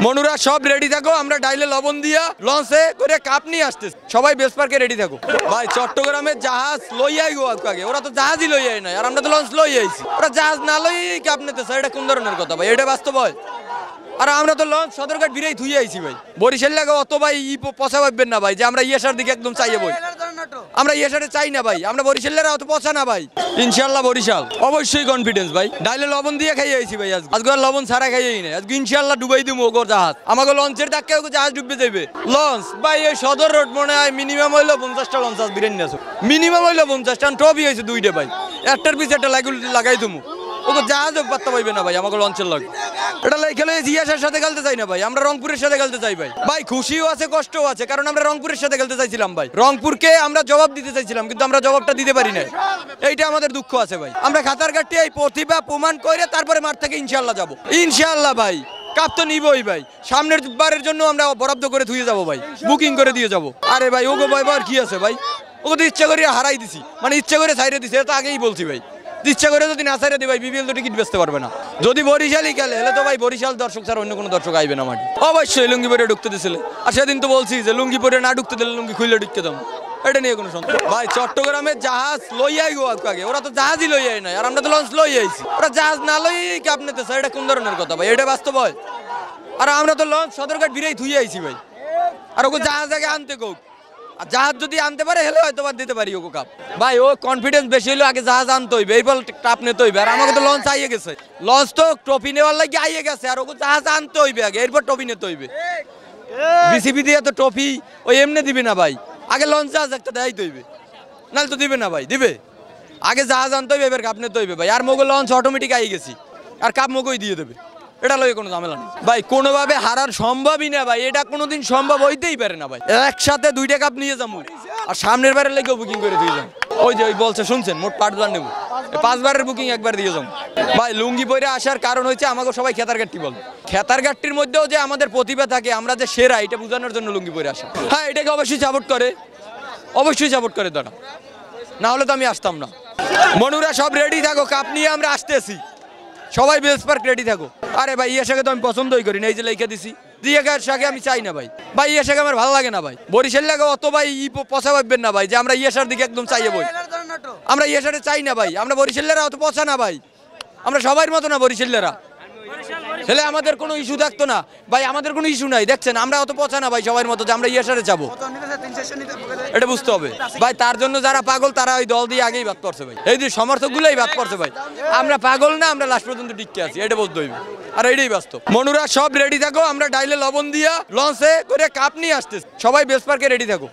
মনুরা সব রেডি থাকো, আমরা ডাইলে লবণ দিয়া লঞ্চে করে কাপ নিয়ে আসতেছি। সবাই বেস পার্কে রেডি থাকো। ভাই চট্টগ্রামের জাহাজ লইয়াই গো আগে, ওরা তো জাহাজই লইয়াই নাই, আর আমরা তো লঞ্চ লই আইছি। ওরা জাহাজ না লই কাপ নিতে স্যার, এটা কোন ধরনের কথা ভাই? এটা বাস্তব হয়? আর আমরা তো লঞ্চ সদরঘাট বিরাই ধুয়ে আইছি ভাই। বরিশাল লাগে অত ভাই পচা ভাববেন না ভাই যে আমরা ইয়েসার দিকে একদম চাইয়ে বই। আমরা ইয়েসারে চাই না ভাই, আমরা বরিশালের অত পচা না ভাই। ইনশাল্লাহ বরিশাল অবশ্যই কনফিডেন্স ভাই। ডাইলে লবণ দিয়ে খাইয়ে আইছি ভাই। আজকে আর লবণ ছাড়া খাইয়েই না, আজকে ইনশাল্লাহ ডুবাই দিব ওগো জাহাজ। আমাকে লঞ্চের ধাক্কা জাহাজ ডুববে যাইবে। লঞ্চ ভাই এই সদর রোড মনে হয় মিনিমাম হইলো 50টা লঞ্চ আস বিরিয়ানি আছে, মিনিমাম হইলো 50টা। ট্রফি হয়েছে দুইটা ভাই, একটার পিছিয়ে একটা লাগাই তুমি ওকে জাহাজ পাত্তা পাইবে না ভাই। আমাকে লঞ্চের লাগে এটা খেলে জিয়াসের সাথে খেলতে চাই না ভাই, আমরা রংপুরের সাথে খেলতে চাই ভাই। ভাই খুশিও আছে কষ্টও আছে, কারণ আমরা রংপুরের সাথে খেলতে চাইছিলাম ভাই। রংপুরকে আমরা জবাব দিতে চাইছিলাম, কিন্তু আমরা জবাবটা দিতে পারি না। এইটা আমাদের দুঃখ আছে ভাই। আমরা খাতারঘাটে এই প্রতিভা প্রমাণ করে তারপরে মাঠ থেকে ইনশাল্লাহ যাবো। ইনশাল্লাহ ভাই কাপ তো নিবই ভাই। সামনের বারের জন্য আমরা বরাদ্দ করে ধুয়ে যাবো ভাই, বুকিং করে দিয়ে যাবো। আরে ভাই ওগো ভাই আর কি আছে ভাই, ওকে তো ইচ্ছা করে হারাই দিছি, মানে ইচ্ছা করে ছাইড়ে দিছি। এটা তো আগেই বলছি ভাই, ইচ্ছা করে যদি না ছাড়ে দিই ভাই বিপিএল তো টিকিট বেচতে পারবে না। যদি বরিশালই খেলে হলে তো ভাই বরিশাল দর্শক ছাড়া অন্য কোনো দর্শক আইবে না মাঠে। অবশ্যই লুঙ্গি পরে ঢুকতে দিছিলে, আর সেদিন তো বলছি যে লুঙ্গি পরে না ঢুকতে দিলে লুঙ্গি খুলে ঢুকতে দাম। এটা নিয়ে কোনো সন্দেহ ভাই। চট্টগ্রামের জাহাজ লইয়াই গো আগে, ওরা তো জাহাজই লইয়াই নাই, আর আমরা তো লঞ্চ লই আইছি। ওরা জাহাজ না লই কাপ নিতে স্যার, এটা কোন ধরনের কথা ভাই? এটা বাস্তব হয়? আর আমরা তো লঞ্চ সদরঘাট বিরাই ধুয়ে আইছি ভাই, আর ওকে জাহাজ আগে আনতে কোক। আর জাহাজ যদি আনতে পারে হেলে হয়তো দিতে পারি ওকে কাপ। ভাই ও কনফিডেন্স বেশি হইলো, আগে জাহাজ আনতে হইবে, এই বল কাপ নিতে হইবে। আর আমাকে তো লঞ্চ আইয়ে গেছে, লঞ্চ তো ট্রফি নেওয়ার লাগে আইয়ে গেছে, আর ওকে জাহাজ আনতে হইবে আগে, এরপর ট্রফি নিতে হইবে। বিসিবি দিয়ে তো ট্রফি ওই এমনি দিবে না ভাই, আগে লঞ্চ জাহাজ একটা দেখাইতে হইবে, নাহলে তো দিবে না ভাই। দিবে আগে জাহাজ আনতে হইবে, এবার কাপ নিতে হইবে ভাই। আর মগো লঞ্চ অটোমেটিক আইয়ে গেছি, আর কাপ মগোই দিয়ে দেবে। এটা লয়ে কোনো ঝামেলা নেই ভাই, কোনোভাবে হারার সম্ভবই না ভাই। এটা কোনোদিন সম্ভব হইতেই পারে না ভাই। একসাথে 2টা কাপ নিয়ে যাবো, আর সামনের বারের লেগেও বুকিং করে দিয়ে যাবো। ওই যে ওই বলছে শুনছেন, মোট 5বার নেবো, 5 বারের বুকিং একবার দিয়ে যাবো ভাই। লুঙ্গি পরে আসার কারণ হচ্ছে আমাকে সবাই খেতারঘাটটি বল। খেতারঘাটটির মধ্যেও যে আমাদের প্রতিভা থাকে, আমরা যে সেরা, এটা বোঝানোর জন্য লুঙ্গি পরে আসা। হ্যাঁ এটাকে অবশ্যই সাপোর্ট করে, অবশ্যই সাপোর্ট করে দাঁড়া, না হলে তো আমি আসতাম না। মনুরা সব রেডি থাকো, কাপ নিয়ে আমরা আসতেছি। সবাই বেস পার্ক রেডি থাকো। আরে ভাই ইয়াশাকে তো আমি পছন্দই করি না, এই যে লেখা দিছি দিয়াকার শাকে আমি চাই না ভাই। ভাই ইয়াশাকে আমার ভালো লাগে না ভাই। বরিশাল লাগে অত ভাই পচা ভাববেন না ভাই যে আমরা ইয়াশার দিকে একদম চাইয়ে বই। আমরা ইয়াশারে চাই না ভাই, আমরা বরিশালেরা অত পচা না ভাই, আমরা সবার মতো না বরিশালেরা। হেলে আমাদের কোনো ইস্যু থাকতো না ভাই, আমাদের কোনো ইস্যু নাই। দেখছেন আমরা অত পচা না ভাই সবার মতো যে আমরা ইয়াশারে যাবো, এটা বুঝতে হবে ভাই। তার জন্য যারা পাগল তারা ওই দল দিয়ে আগেই বাদ পড়ছে ভাই, এই যে সমর্থকগুলোই বাদ পড়ছে ভাই। আমরা পাগল না, আমরা লাস্ট পর্যন্ত টিকে আছি, এটা বলতে হইবে। আর এইটাই বাস্তব। মনুরা সব রেডি থাকো, আমরা ডাইলে লবণ দিয়া লঞ্চে করে কাপ নিয়ে আসতেছি। সবাই বেস পার্কে রেডি থাকো।